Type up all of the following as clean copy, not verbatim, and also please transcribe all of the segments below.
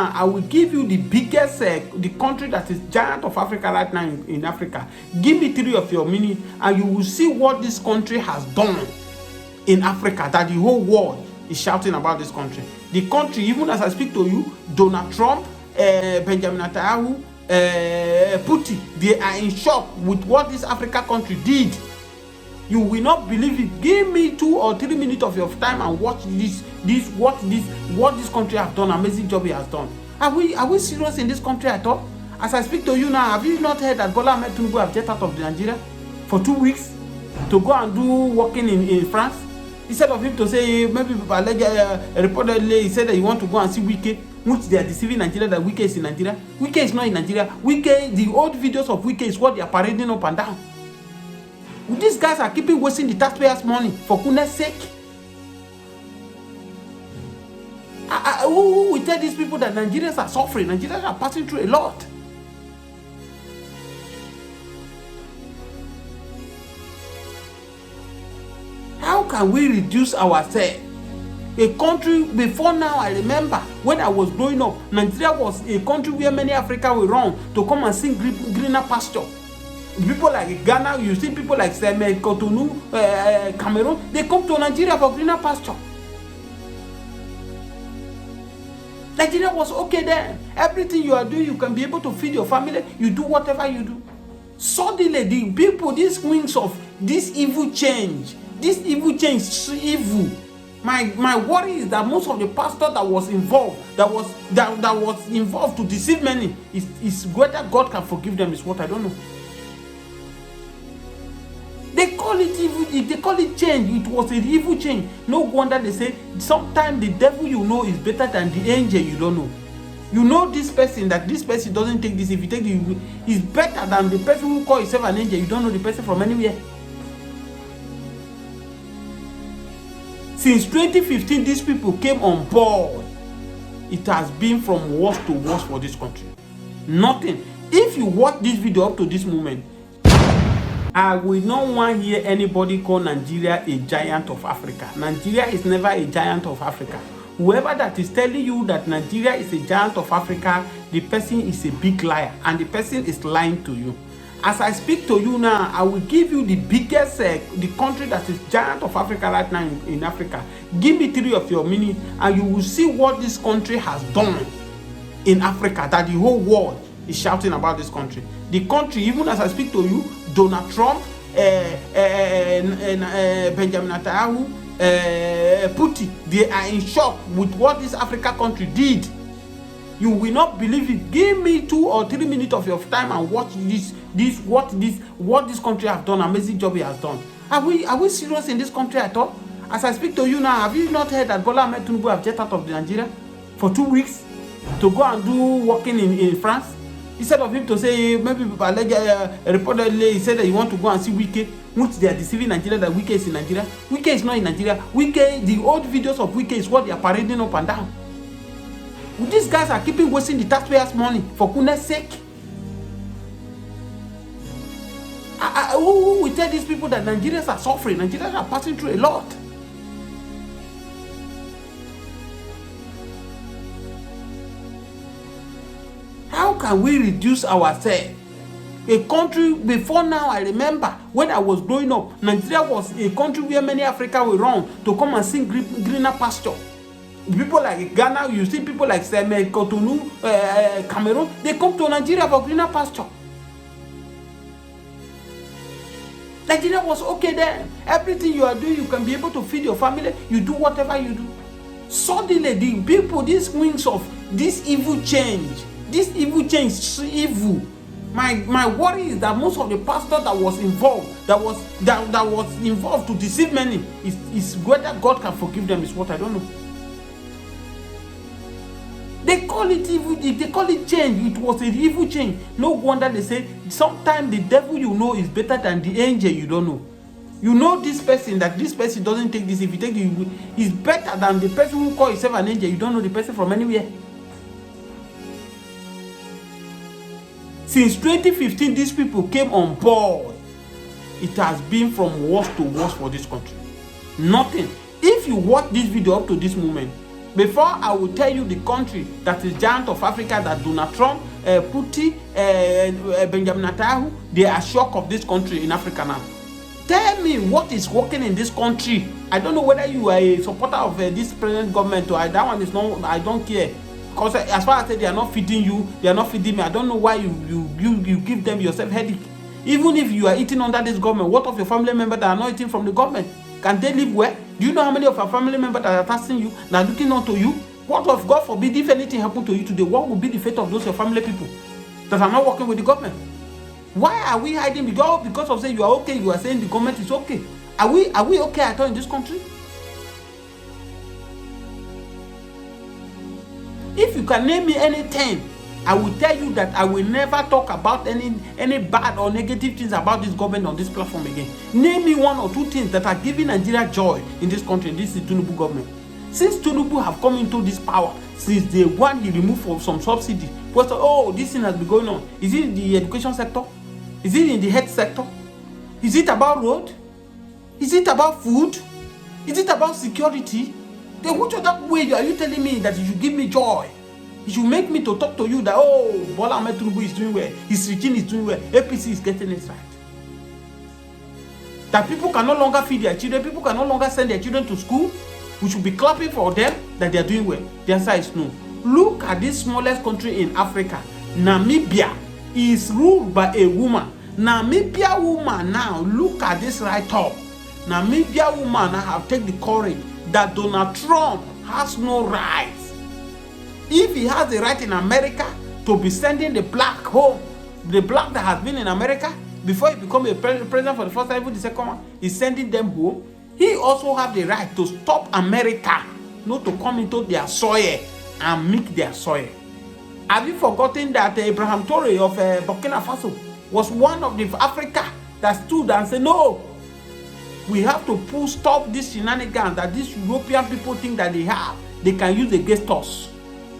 I will give you the biggest, the country that is giant of Africa right now in Africa. Give me 3 of your minutes and you will see what this country has done in Africa, that the whole world is shouting about this country. The country, even as I speak to you, Donald Trump, Benjamin Netanyahu, Putin, they are in shock with what this Africa country did. You will not believe it. Give me 2 or 3 minutes of your time and watch what this country has done. Amazing job he has done. Are we serious in this country at all? As I speak to you now, have you not heard that Bola Ahmed Tinubu have jet out of Nigeria for 2 weeks to go and do working in France? Instead of him to say, maybe reportedly he said that he want to go and see Wike, which they are deceiving Nigeria that Wike is in Nigeria. Wike is not in Nigeria. Wike, the old videos of Wike is what they are parading up and down. These guys are keeping wasting the taxpayers' money for goodness sake. Who will tell these people that Nigerians are suffering? Nigerians are passing through a lot. How can we reduce ourselves? A country, before now, I remember when I was growing up, Nigeria was a country where many Africans will run to come and sing greener pasture. People like Ghana, you see people like Cotonou, Cameroon, they come to Nigeria for greener pasture. Nigeria was okay then. Everything you are doing, you can be able to feed your family. You do whatever you do. Suddenly, the people, these wings of this evil change, evil. My worry is that most of the pastors that was involved, that was involved to deceive many, is whether God can forgive them is what I don't know. They call it evil, they call it change. It was an evil change. No wonder they say sometimes the devil you know is better than the angel you don't know. You know this person, that this person doesn't take this. If you take it, he's better than the person who calls himself an angel. You don't know the person from anywhere. Since 2015, these people came on board. It has been from worse to worse for this country. Nothing. If you watch this video up to this moment, I will not want to hear anybody call Nigeria a giant of Africa. Nigeria is never a giant of Africa. Whoever that is telling you that Nigeria is a giant of Africa, the person is a big liar and the person is lying to you. As I speak to you now, I will give you the biggest, the country that is giant of Africa right now in Africa. Give me 3 of your minutes and you will see what this country has done in Africa, that the whole world is shouting about this country. The country, even as I speak to you, Donald Trump, Benjamin Netanyahu, Putin, they are in shock with what this Africa country did. You will not believe it. Give me 2 or 3 minutes of your time and watch what this country has done. Amazing job he has done. Are we serious in this country at all? As I speak to you now, have you not heard that Bola Ahmed Tinubu have jet out of Nigeria for 2 weeks to go and do working in France? Instead of him to say, maybe reportedly he said that he want to go and see Wike, which they are deceiving Nigeria that Wike is in Nigeria. Wike is not in Nigeria. Wike, the old videos of Wike is what they are parading up and down. These guys are keeping wasting the taxpayers' money for goodness sake. Who will tell these people that Nigerians are suffering? Nigerians are passing through a lot. How can we reduce ourselves? A country, before now, I remember when I was growing up, Nigeria was a country where many Africans will run to come and sing greener pasture. People like Ghana, you see people like Cotonou, Cameroon, they come to Nigeria for greener pasture. Nigeria was okay then. Everything you are doing, you can be able to feed your family. You do whatever you do. Suddenly, the people, these wings of this evil change, evil. My worry is that most of the pastors that was involved, that was involved to deceive many, is whether God can forgive them is what I don't know. They call it evil, they call it change. It was an evil change. No wonder they say sometimes the devil you know is better than the angel you don't know. You know this person, that this person doesn't take this. If you take it, he's better than the person who calls himself an angel. You don't know the person from anywhere. Since 2015, these people came on board. It has been from worse to worse for this country. Nothing. If you watch this video up to this moment, Before I will tell you the country that is giant of Africa, that Donald Trump, Putin, Benjamin Netanyahu, they are shocked of this country in Africa now. Tell me what is working in this country. I don't know whether you are a supporter of this present government or that one is not. I don't care. Because as far as I say, they are not feeding you, they are not feeding me. I don't know why you give them yourself headache. Even if you are eating under this government, what of your family members that are not eating from the government? Can they live well? Do you know how many of our family members that are taxing you, that are looking onto you? What if, God forbid, if anything happened to you today, what would be the fate of those your family people that are not working with the government? Why are we hiding? Because of saying you are okay, you are saying the government is okay. Are we okay at all in this country? If you can name me anything, I will tell you that I will never talk about any bad or negative things about this government on this platform again. Name me one or two things that are giving Nigeria joy in this country. This is Tinubu government. Since Tinubu have come into this power, since the one he removed from some subsidy, this thing has been going on. Is it in the education sector? Is it in the health sector? Is it about road? Is it about food? Is it about security? Then which other way are you telling me that you should give me joy? You should make me to talk to you that, Bola Ahmed Tinubu is doing well, his regime is doing well, APC is getting it right. That people can no longer feed their children, people can no longer send their children to school. We should be clapping for them that they are doing well. The answer is no. Look at this smallest country in Africa, Namibia, is ruled by a woman. Namibia woman now, look at this right up. Namibia woman now have taken the courage that Donald Trump has no right. If he has the right in America to be sending the black home, the black that has been in America before he become a president for the first time, even the second one, he's sending them home. He also have the right to stop America not to come into their soil and make their soil. Have you forgotten that Abraham Traore of Burkina Faso was one of the Africa that stood and said, no, we have to stop this shenanigans that these European people think that they have. They can use against us.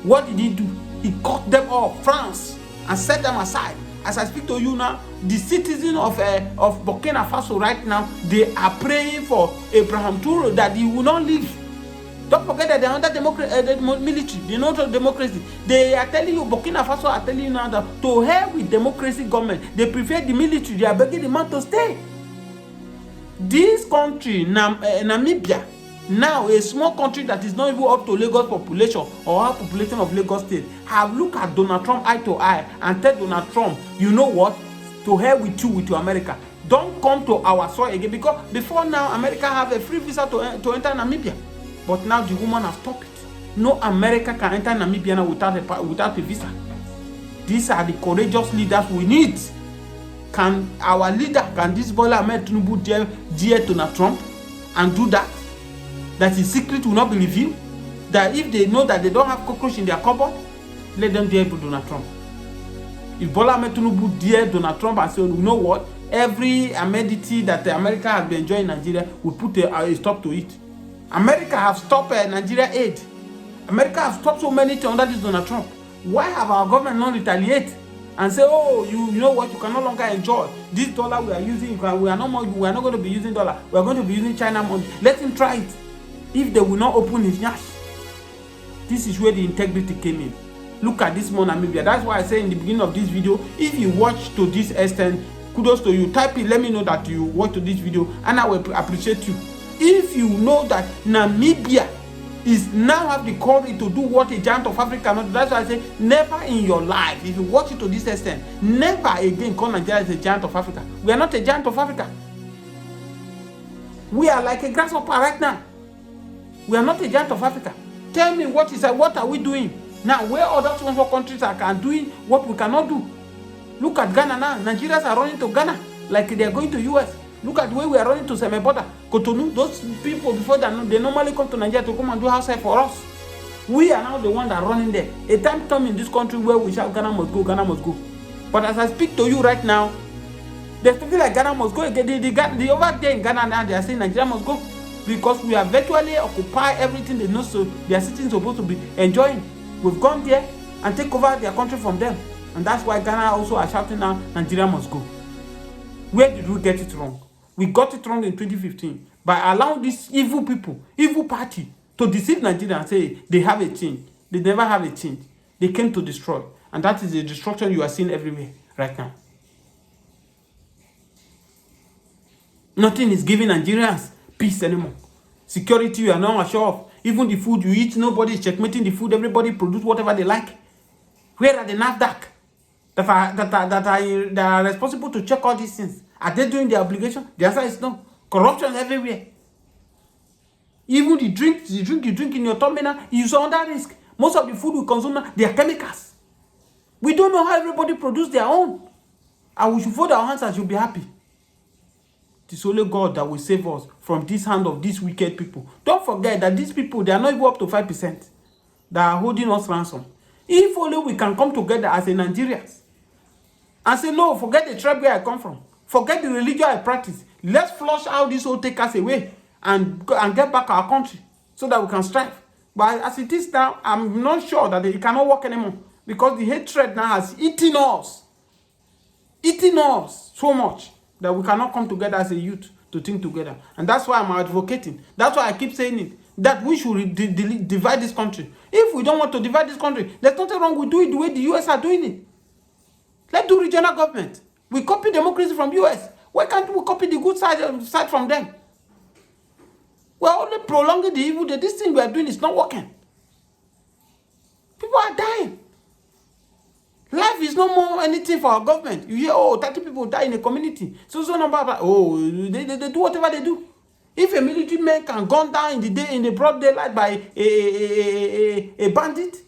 What did he do? He cut them off, France, and set them aside. As I speak to you now, the citizens of Burkina Faso right now, they are praying for Abraham Traore that he will not leave. Don't forget that they are under military, they know democracy. They are telling you, Burkina Faso are telling you now that to hell with democracy government, they prefer the military, they are begging the man to stay. This country, Namibia, now a small country that is not even up to Lagos population or our population of Lagos State, have looked at Donald Trump eye to eye and tell Donald Trump, you know what, to hell with you, with your America. Don't come to our soil again, because before now, America have a free visa to enter Namibia. But now the woman has stopped it. No America can enter Namibia now without a visa. These are the courageous leaders we need. Can our leader, can this Bola Ahmed Tinubu dare Donald Trump and do that? That his secret will not be revealed? That if they know that they don't have cockroach in their cupboard, let them dare Donald Trump. If Bola Ahmed Tinubu dare Donald Trump and say, you know what, every amenity that America has been enjoying in Nigeria, we put a stop to it. America have stopped Nigeria aid. America have stopped so many things under this Donald Trump. Why have our government not retaliate and say, you know what, you can no longer enjoy this dollar we are using? We are not going to be using dollar. We are going to be using China money. Let him try it. If they will not open his yash, this is where the integrity came in. Look at this more Namibia. That's why I say in the beginning of this video, if you watch to this extent, kudos to you. Type it, let me know that you watch to this video, and I will appreciate you. If you know that Namibia is now have the courage to do what a giant of Africa cannot do, that's why I say never in your life, if you watch it to this extent, never again call Nigeria as a giant of Africa. We are not a giant of Africa. We are like a grasshopper right now. We are not a giant of Africa. Tell me what are we doing now? Where other 24 countries are doing what we cannot do? Look at Ghana now. Nigerians are running to Ghana like they are going to US. Look at the way we are running to semi-border. Cotonou, those people before that, they normally come to Nigeria to come and do house help for us. We are now the ones that are running there. A time comes in this country where we shout, Ghana must go, Ghana must go. But as I speak to you right now, there's people like Ghana must go. The over there in Ghana now, they are saying Nigeria must go. Because we are virtually occupy everything they know, so their citizens supposed to be enjoying. We've gone there and take over their country from them. And that's why Ghana also are shouting now, Nigeria must go. Where did we get it wrong? We got it wrong in 2015 by allowing these evil people, evil party, to deceive Nigeria and say they have a change. They never have a change. They came to destroy. And that is the destruction you are seeing everywhere right now. Nothing is giving Nigerians peace anymore. Security, you are not sure of. Even the food you eat, nobody is checkmating the food. Everybody produce whatever they like. Where are the NAFDAC that are responsible to check all these things? Are they doing their obligation? The answer is no. Corruption everywhere. Even the drink you drink in your terminal is under risk. Most of the food we consume now, they are chemicals. We don't know how everybody produce their own. And we should fold our hands and should be happy. It is only God that will save us from this hand of these wicked people. Don't forget that these people, they are not even up to 5% that are holding us ransom. If only we can come together as a Nigerians and say, no, forget the tribe where I come from. Forget the religion I practice. Let's flush out this old takers away and get back our country so that we can strive. But as it is now, I'm not sure that it cannot work anymore because the hatred now has eaten us so much that we cannot come together as a youth to think together. And that's why I'm advocating. That's why I keep saying it, that we should divide this country. If we don't want to divide this country, there's nothing wrong with doing it the way the US are doing it. Let's do regional government. We copy democracy from US. Why can't we copy the good side from them? We're only prolonging the evil. This thing we are doing is not working. People are dying. Life is no more anything for our government. You hear, 30 people die in a community. So number, they do whatever they do. If a military man can gun down in the broad daylight by a bandit,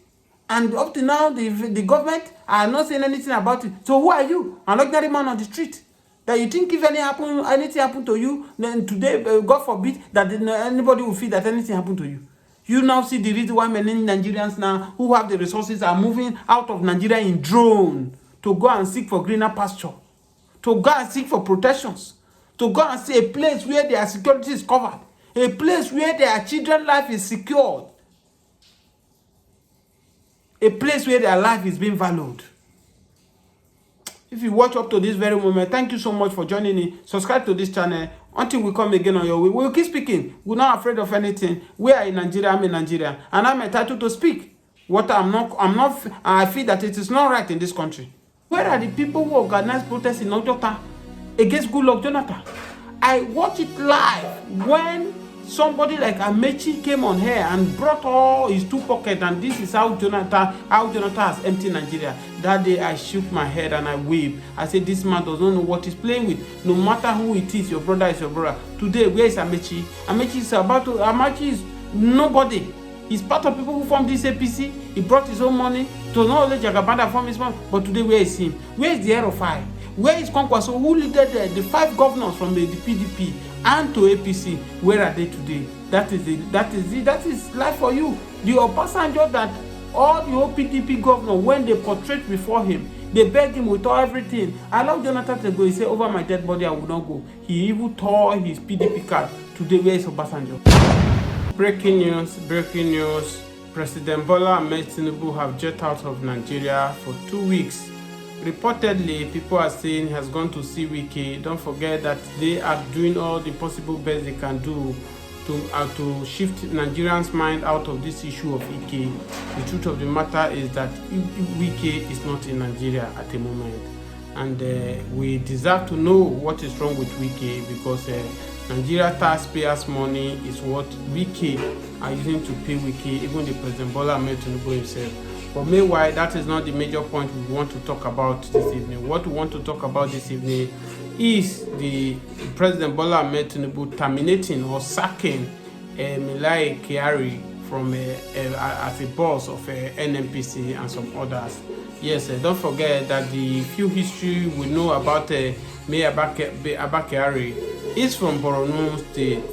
and up to now the government are not saying anything about it. So who are you? An ordinary man on the street. That you think if anything happen to you, then today, God forbid, that anybody will feel that anything happened to you. You now see the reason why many Nigerians now who have the resources are moving out of Nigeria in drone to go and seek for greener pasture, to go and seek for protections, to go and see a place where their security is covered, a place where their children's life is secured, a place where their life is being valued. If you watch up to this very moment, thank you so much for joining me. Subscribe to this channel. Until we come again on your way, we'll keep speaking. We're not afraid of anything. We are in Nigeria, I'm in Nigeria, and I'm entitled to speak. I feel that it is not right in this country. Where are the people who organized protests in Ojota against Goodluck Jonathan? I watched it live when somebody like Amechi came on here and brought all his two pockets, and this is how Jonathan has emptied Nigeria. That day I shook my head and I waved. I said, this man does not know what he's playing with. No matter who it is, your brother is your brother. Today, where is Amechi? Amechi is nobody. He's part of people who formed this APC. He brought his own money to not only Jagabanda from his money, but today where is him? Where is the head of five? Where is Kwankwaso, who leaded the 5 governors from the PDP and to APC? Where are they today? That is life for you. The Obasanjo that all the PDP governors, when they portrayed before him, they begged him with all everything. I love Jonathan to go. He said, over my dead body, I will not go. He even tore his PDP card. Today, where is Obasanjo? Breaking news. President Bola Ahmed Tinubu have jet out of Nigeria for 2 weeks. Reportedly, people are saying he has gone to see Wike. Don't forget that they are doing all the possible best they can do to shift Nigerians' mind out of this issue of Wike. The truth of the matter is that Wike is not in Nigeria at the moment, and we deserve to know what is wrong with Wike, because Nigeria taxpayers' money is what Wike are using to pay Wike, even the President Bola Ahmed Tinubu himself. But meanwhile, that is not the major point we want to talk about this evening. What we want to talk about this evening is the President Bola Ahmed Tinubu terminating or sacking Milai Kyari from as a boss of NNPC and some others. Yes, don't forget that the few history we know about Mayor Abba Kyari is from Borno State,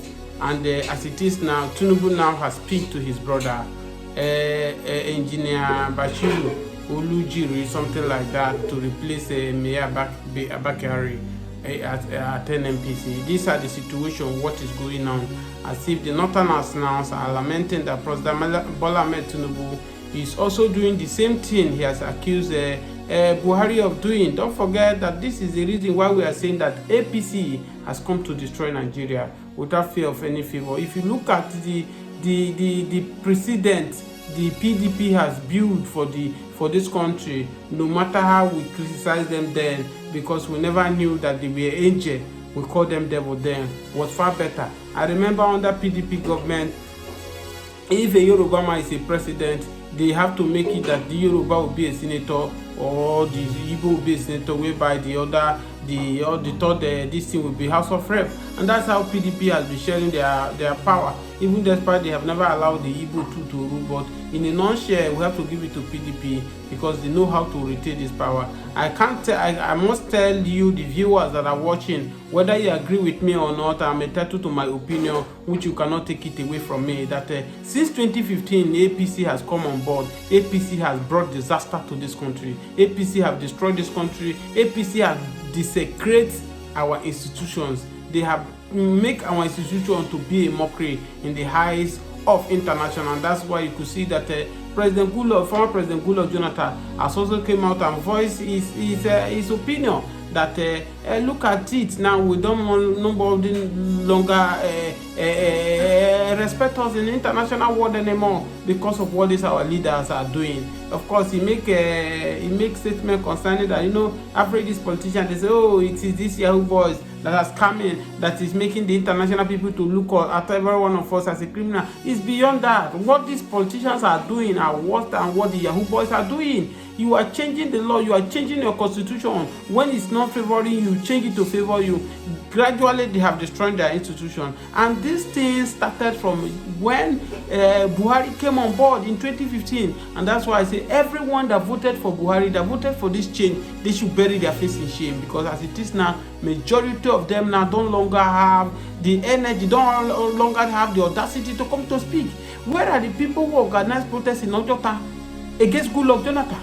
and as it is now, Tinubu now has speak to his brother, Engineer Bashiru Olujiri, something like that, to replace Mayor Abba Kyari at NNPC. These are the situation, what is going on, as if the Northerners now are lamenting that President Bola Ahmed Tinubu is also doing the same thing he has accused Buhari of doing. Don't forget that this is the reason why we are saying that APC has come to destroy Nigeria without fear of any favor. If you look at the the precedent the PDP has built for this country, no matter how we criticize them then, because we never knew that they were angel, we call them devil then, was far better. I remember under PDP government, if a Yoruba man is a president, they have to make it that the Yoruba will be a senator or the Igbo will be a senator, whereby the third this thing will be House of Rep. And that's how PDP has been sharing their power, even despite they have never allowed the Igbo to rule. But in a nutshell, we have to give it to PDP because they know how to retain this power. I must tell you, the viewers that are watching, whether you agree with me or not, I'm entitled to my opinion, which you cannot take it away from me, that since 2015, APC has come on board. APC has brought disaster to this country. APC have destroyed this country. APC has desecrated our institutions. They have make our institution to be a mockery in the eyes of international. And that's why you could see that President Goodluck, former President Goodluck Jonathan, has also came out and voiced his opinion that look at it now, we don't want nobody longer respect us in the international world anymore because of what these our leaders are doing. Of course, he make statement concerning that, you know, after this politician, they say, oh, it is this Yahoo boys that has come in that is making the international people to look at every one of us as a criminal. It's beyond that. What these politicians are doing are worse than what the Yahoo boys are doing. You are changing the law, you are changing your constitution. When it's not favoring you, change it to favor you. Gradually, they have destroyed their institution. And this thing started from when Buhari came on board in 2015. And that's why I say everyone that voted for Buhari, that voted for this change, they should bury their face in shame. Because as it is now, majority of them now don't longer have the energy, don't longer have the audacity to come to speak. Where are the people who organized protests in Ojota against Goodluck Jonathan?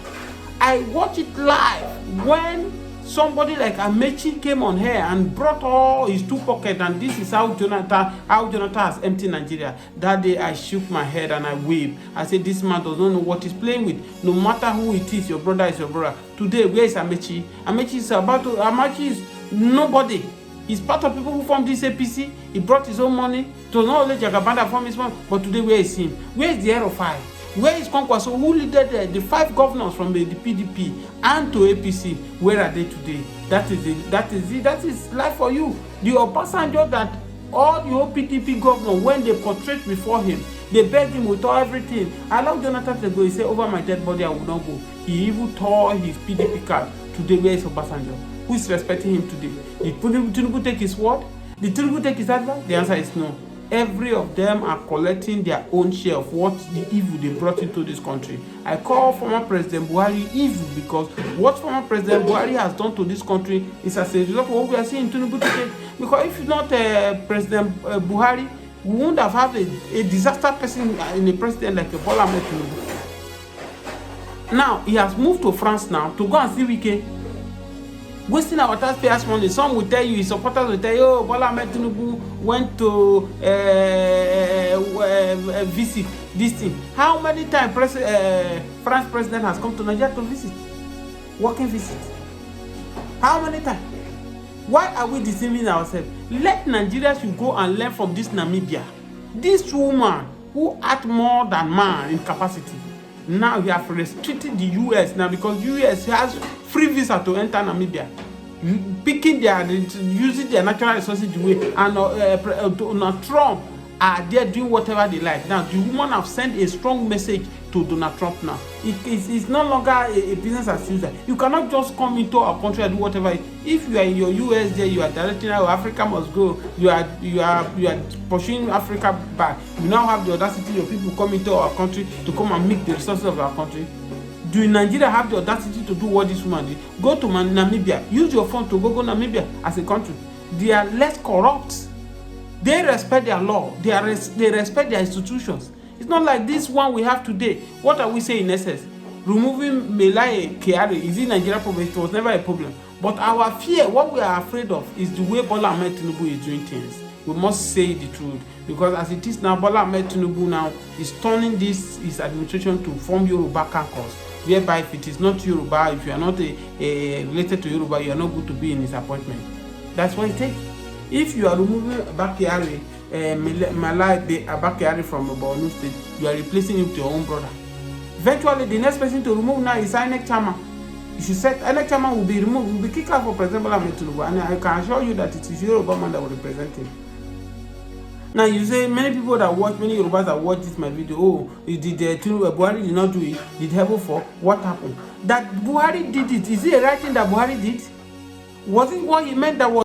I watched it live when somebody like Amechi came on here and brought all his two pockets, and this is how Jonathan has emptied Nigeria. That day I shook my head and I wept. I said, this man does not know what he's playing with. No matter who it is, your brother is your brother. Today, where is Amechi? Amechi is nobody. He's part of people who formed this APC. He brought his own money. To not only Jagabanda from his money, but today where is him? Where is the Aero 5? Where is Kwankwaso, who leaded the 5 governors from the PDP and to APC? Where are they today? That is life for you. The Obasanjo that all the old PDP governors, when they portrayed before him, they begged him with all everything. I allowed Jonathan to go. He said, over my dead body, I will not go. He even tore his PDP card. Today, where is Obasanjo? Who is respecting him today? Did Tinubu take his word? Did Tinubu take his advice? The answer is no. Every of them are collecting their own share of what the evil they brought into this country. I call former President Buhari evil because what former President Buhari has done to this country is as a result of what we are seeing Tinubu today. Because if not President Buhari, we wouldn't have had a disaster person in a president like Bola Ahmed Tinubu. Now, he has moved to France now to go and see Wike. Wasting our taxpayers' money. Some will tell you, his supporters will tell you, oh, Bola Ahmed Tinubu went to visit this thing. How many times France president has come to Nigeria to visit? Working visit. How many times? Why are we deceiving ourselves? Let Nigeria should go and learn from this Namibia. This woman who act more than man in capacity. Now we have restricted the US now because US has free visa to enter Namibia, using their natural resources the way, and Trump are there doing whatever they like. Now the woman have sent a strong message to Donald Trump now. It's no longer a business as usual. You cannot just come into our country and do whatever. If you are in your US there, you are directing how Africa must go. You are pushing Africa back. You now have the audacity of people come into our country to come and make the resources of our country. Do Nigeria have the audacity to do what this woman did? Go to Namibia. Use your phone to go Namibia as a country. They are less corrupt. They respect their law. They respect their institutions. It's not like this one we have today. What are we saying in essence? Removing Melai Kyari, is it Nigeria problem? It was never a problem. But our fear, what we are afraid of, is the way Bola Ahmed Tinubu is doing things. We must say the truth. Because as it is now, Bola Ahmed Tinubu now is turning his administration to form Yoruba caucus. Whereby if it is not Yoruba, if you are not related to Yoruba, you are not good to be in his appointment. That's what it takes. If you are removing Kyari, Malai Abakari from Borno State, you are replacing him with your own brother. Eventually, the next person to remove now is INEC chairman. You should set INEC chairman will be removed, will be kicked out for President Bola Ahmed Tinubu, and I can assure you that it is Yoruba man that will represent him. Now you say many people that watch, many Yorubas that watch this my video, oh, did Buhari did not do it? Did Hebo for what happened? That Buhari did it. Is it a right thing that Buhari did? Was it what he meant that was